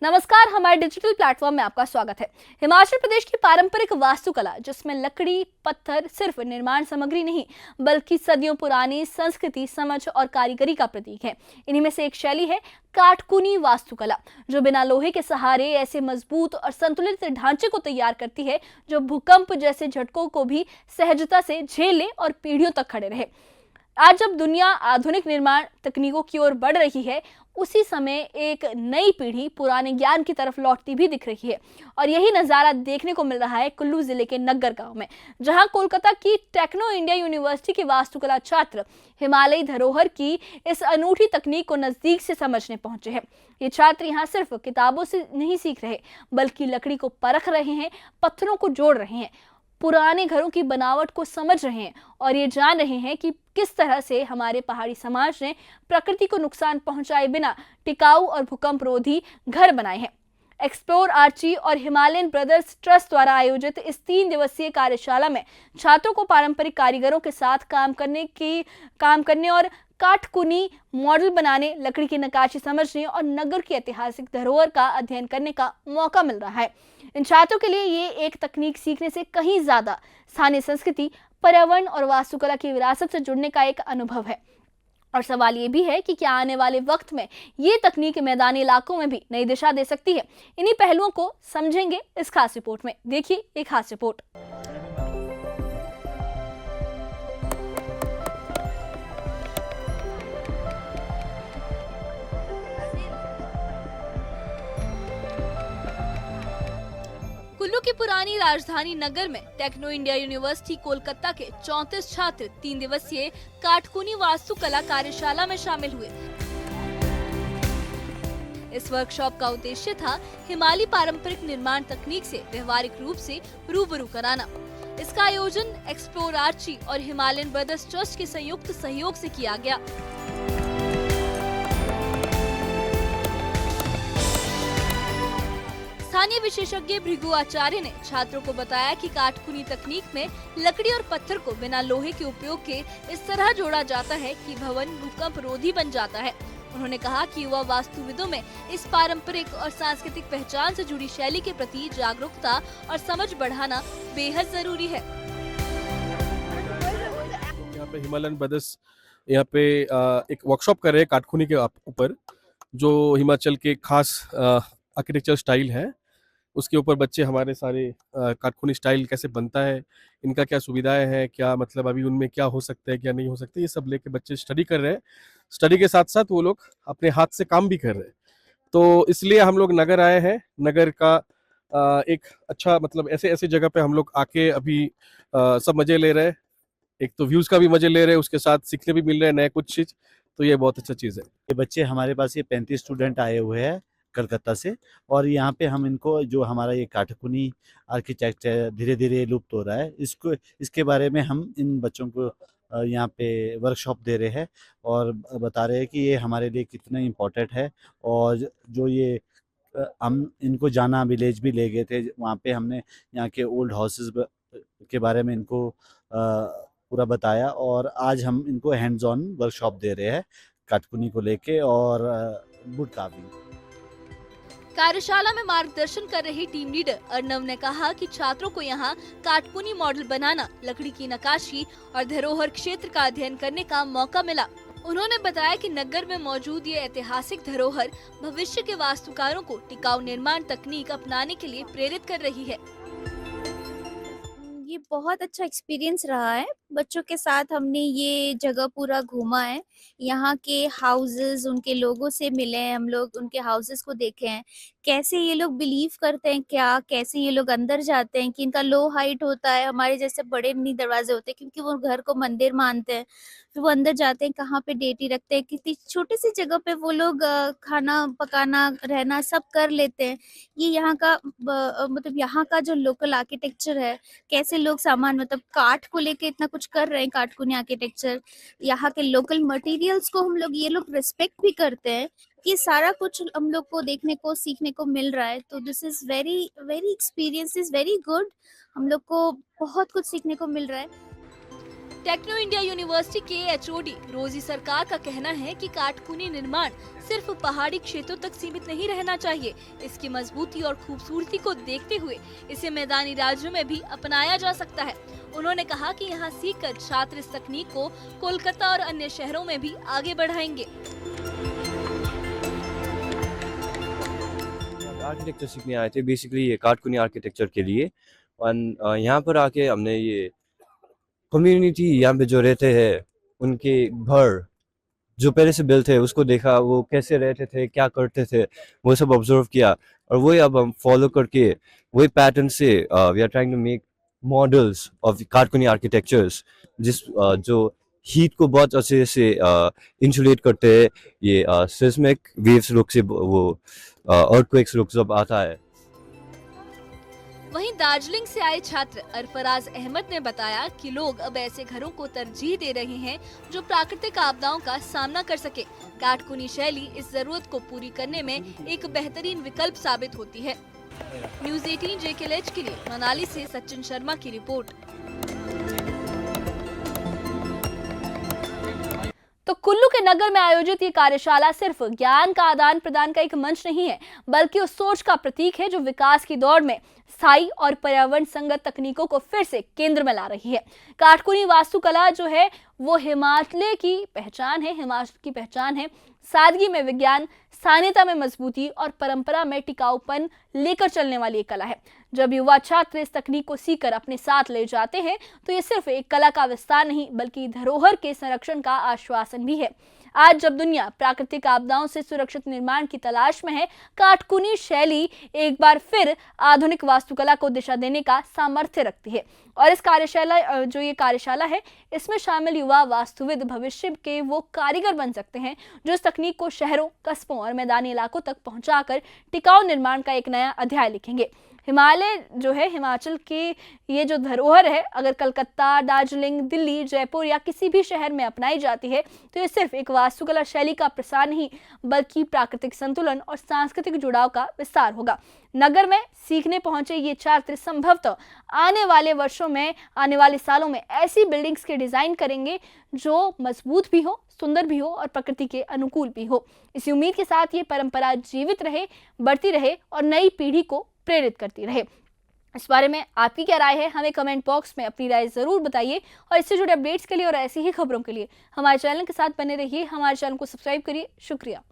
नमस्कार, हमारे digital platform में आपका स्वागत है। हिमाचल प्रदेश की पारंपरिक वास्तुकला, जिसमें लकड़ी पत्थर सिर्फ निर्माण सामग्री नहीं बल्कि सदियों पुरानी संस्कृति, समझ और कारीगरी का प्रतीक है। इन्हीं में से एक शैली है काटकुनी वास्तुकला, जो बिना लोहे के सहारे ऐसे मजबूत और संतुलित ढांचे को तैयार करती है जो भूकंप जैसे झटकों को भी सहजता से झेल ले और पीढ़ियों तक खड़े रहे। आज जब दुनिया आधुनिक निर्माण तकनीकों की ओर बढ़ रही है, उसी समय एक नई पीढ़ी पुराने ज्ञान की तरफ लौटती भी दिख रही है। और यही नज़ारा देखने को मिल रहा है कुल्लू जिले के नग्गर गांव में, जहां कोलकाता की टेक्नो इंडिया यूनिवर्सिटी के वास्तुकला छात्र हिमालयी धरोहर की इस अनूठी तकनीक को नजदीक से समझने पहुंचे हैं। ये छात्र यहाँ सिर्फ किताबों से नहीं सीख रहे, बल्कि लकड़ी को परख रहे हैं, पत्थरों को जोड़ रहे हैं, पुराने घरों की बनावट को समझ रहे हैं और ये जान रहे हैं कि किस तरह से हमारे पहाड़ी समाज ने प्रकृति को नुकसान पहुंचाए बिना टिकाऊ और भूकंप रोधी घर बनाए हैं। एक्सप्लोर आर्ची और हिमालयन ब्रदर्स ट्रस्ट द्वारा आयोजित इस 3 दिवसीय कार्यशाला में छात्रों को पारंपरिक कारीगरों के साथ काम करने और काटकुनी मॉडल बनाने, लकड़ी की नक्काशी समझने और नगर की ऐतिहासिक धरोहर का अध्ययन करने का मौका मिल रहा है। इन छात्रों के लिए ये एक तकनीक सीखने से कहीं ज्यादा स्थानीय संस्कृति, पर्यावरण और वास्तुकला की विरासत से जुड़ने का एक अनुभव है। और सवाल ये भी है कि क्या आने वाले वक्त में ये तकनीक मैदानी इलाकों में भी नई दिशा दे सकती है। इन्हीं पहलुओं को समझेंगे इस खास रिपोर्ट में। देखिए एक खास रिपोर्ट। कुल्लू की पुरानी राजधानी नगर में टेक्नो इंडिया यूनिवर्सिटी कोलकाता के 34 छात्र 3 दिवसीय काटकुनी वास्तुकला कार्यशाला में शामिल हुए। इस वर्कशॉप का उद्देश्य था हिमालयी पारंपरिक निर्माण तकनीक से व्यवहारिक रूप से रूबरू कराना। इसका आयोजन एक्सप्लोर आर्ची और हिमालयन ब्रदर्स ट्रस्ट के संयुक्त सहयोग से किया गया। स्थानीय विशेषज्ञ भृगु आचार्य ने छात्रों को बताया कि काटकुनी तकनीक में लकड़ी और पत्थर को बिना लोहे के उपयोग के इस तरह जोड़ा जाता है कि भवन भूकंप रोधी बन जाता है। उन्होंने कहा कि युवा वास्तुविदों में इस पारंपरिक और सांस्कृतिक पहचान से जुड़ी शैली के प्रति जागरूकता और समझ बढ़ाना बेहद जरूरी है। यहाँ पे हिमालयन ब्रदर्स यहाँ पे एक वर्कशॉप कर रहे हैं काटकुनी के ऊपर, जो हिमाचल के खास आर्किटेक्चर स्टाइल है। उसके ऊपर बच्चे हमारे सारे काटकुनी स्टाइल कैसे बनता है, इनका क्या सुविधाएं हैं, क्या मतलब अभी उनमें क्या हो सकता है क्या नहीं हो सकता, ये सब लेके बच्चे स्टडी कर रहे हैं। स्टडी के साथ साथ वो लोग अपने हाथ से काम भी कर रहे हैं। तो इसलिए हम लोग नगर आए हैं। नगर का एक अच्छा मतलब ऐसे ऐसे जगह पे हम लोग आके अभी सब मजे ले रहे हैं। एक तो व्यूज का भी मजे ले रहे हैं, उसके साथ सीखने भी मिल रहे हैं नए कुछ चीज। तो ये बहुत अच्छा चीज है। ये बच्चे हमारे पास ये 35 स्टूडेंट आए हुए हैं कलकत्ता से, और यहाँ पे हम इनको जो हमारा ये काटकुनी आर्किटेक्चर धीरे धीरे लुप्त हो रहा है, इसके बारे में हम इन बच्चों को यहाँ पे वर्कशॉप दे रहे हैं और बता रहे हैं कि ये हमारे लिए कितना इम्पोर्टेंट है। और जो ये हम इनको जाना विलेज भी ले गए थे, वहाँ पे हमने यहाँ के ओल्ड हाउसेस के बारे में इनको पूरा बताया, और आज हम इनको हैंड्स ऑन वर्कशॉप दे रहे हैं काटकुनी को लेके और वुड कार्विंग। कार्यशाला में मार्गदर्शन कर रही टीम लीडर अर्नव ने कहा कि छात्रों को यहाँ काटकुनी मॉडल बनाना, लकड़ी की नक्काशी और धरोहर क्षेत्र का अध्ययन करने का मौका मिला। उन्होंने बताया कि नगर में मौजूद ये ऐतिहासिक धरोहर भविष्य के वास्तुकारों को टिकाऊ निर्माण तकनीक अपनाने के लिए प्रेरित कर रही है। ये बहुत अच्छा एक्सपीरियंस रहा है। बच्चों के साथ हमने ये जगह पूरा घूमा है, यहाँ के हाउसेस, उनके लोगों से मिले हैं हम लोग, उनके हाउसेस को देखे हैं, कैसे ये लोग बिलीव करते हैं, क्या कैसे ये लोग अंदर जाते हैं कि इनका लो हाइट होता है, हमारे जैसे बड़े नहीं दरवाजे होते क्योंकि वो घर को मंदिर मानते हैं। फिर वो अंदर जाते हैं, कहाँ पे डेटी रखते हैं, कितनी छोटी सी जगह पे वो लोग खाना पकाना रहना सब कर लेते हैं। ये यहाँ का मतलब यहाँ का जो लोकल आर्किटेक्चर है, कैसे लोग सामान मतलब काठ को लेके इतना कुछ कर रहे हैं, काटकुनी आर्किटेक्चर, यहाँ के लोकल मटेरियल्स को हम लोग ये लोग रिस्पेक्ट भी करते हैं। ये सारा कुछ हम लोग को देखने को सीखने को मिल रहा है। तो this is very very experience is very good. हम लोग को बहुत कुछ सीखने को मिल रहा है। टेक्नो इंडिया यूनिवर्सिटी के एचओडी रोजी सरकार का कहना है कि काटकुनी निर्माण सिर्फ पहाड़ी क्षेत्रों तक सीमित नहीं रहना चाहिए। इसकी मजबूती और खूबसूरती को देखते हुए इसे मैदानी राज्यों में भी अपनाया जा सकता है। उन्होंने कहा कि यहाँ सीखकर छात्र इस तकनीक को कोलकाता और अन्य शहरों में भी आगे बढ़ाएंगे। आर्किटेक्चर सीखने आए थे, बेसिकली ये काटकुनी आर्किटेक्चर के लिए। और यहाँ पर आके हमने ये कम्युनिटी यहाँ पे जो रहते हैं उनके घर जो पहले से बिल्ट है उसको देखा, वो कैसे रहते थे, क्या करते थे, वो सब ऑब्जर्व किया और वही अब हम फॉलो करके वही पैटर्न से we are trying to make models of Kathkuni architectures जो हीट को बहुत अच्छे से इंसुलेट करते हैं। ये सिस्मिक वेव्स रुख से वो अर्थक्वेक्स रुख जब आता है। वहीं दार्जिलिंग से आए छात्र अरफराज अहमद ने बताया कि लोग अब ऐसे घरों को तरजीह दे रहे हैं जो प्राकृतिक आपदाओं का सामना कर सके। काटकुनी शैली इस जरूरत को पूरी करने में एक बेहतरीन विकल्प साबित होती है। न्यूज़ 18 JKLH के लिए मनाली से सचिन शर्मा की रिपोर्ट। तो कुल्लू के नगर में आयोजित ये कार्यशाला सिर्फ ज्ञान का आदान प्रदान का एक मंच नहीं है, बल्कि उस सोच का प्रतीक है जो विकास की दौड़ में स्थायी और पर्यावरण संगत तकनीकों को फिर से केंद्र में ला रही है। काटकुनी वास्तुकला जो है वो हिमाचल की पहचान है। सादगी में विज्ञान, स्थानीयता में मजबूती और परंपरा में टिकाऊपन लेकर चलने वाली एक कला है। जब युवा छात्र इस तकनीक को सीखकर अपने साथ ले जाते हैं तो ये सिर्फ एक कला का विस्तार नहीं बल्कि धरोहर के संरक्षण का आश्वासन भी है। आज जब दुनिया प्राकृतिक आपदाओं से सुरक्षित निर्माण की तलाश में है, काटकुनी शैली एक बार फिर आधुनिक वास्तुकला को दिशा देने का सामर्थ्य रखती है। और इस कार्यशाला है, इसमें शामिल युवा वास्तुविद भविष्य के वो कारीगर बन सकते हैं जो इस तकनीक को शहरों, कस्बों और मैदानी इलाकों तक पहुंचाकर टिकाऊ निर्माण का एक नया अध्याय लिखेंगे। हिमाचल के ये जो धरोहर है, अगर कलकत्ता, दार्जिलिंग, दिल्ली, जयपुर या किसी भी शहर में अपनाई जाती है तो ये सिर्फ एक वास्तुकला शैली का प्रसार नहीं बल्कि प्राकृतिक संतुलन और सांस्कृतिक जुड़ाव का विस्तार होगा। नगर में सीखने पहुंचे ये छात्र संभवतः आने वाले सालों में ऐसी बिल्डिंग्स के डिजाइन करेंगे जो मजबूत भी हो, सुंदर भी हो और प्रकृति के अनुकूल भी हो। इसी उम्मीद के साथ ये परंपरा जीवित रहे, बढ़ती रहे और नई पीढ़ी को प्रेरित करती रहे। इस बारे में आपकी क्या राय है, हमें कमेंट बॉक्स में अपनी राय जरूर बताइए। और इससे जुड़े अपडेट्स के लिए और ऐसी ही खबरों के लिए हमारे चैनल के साथ बने रहिए। हमारे चैनल को सब्सक्राइब करिए। शुक्रिया।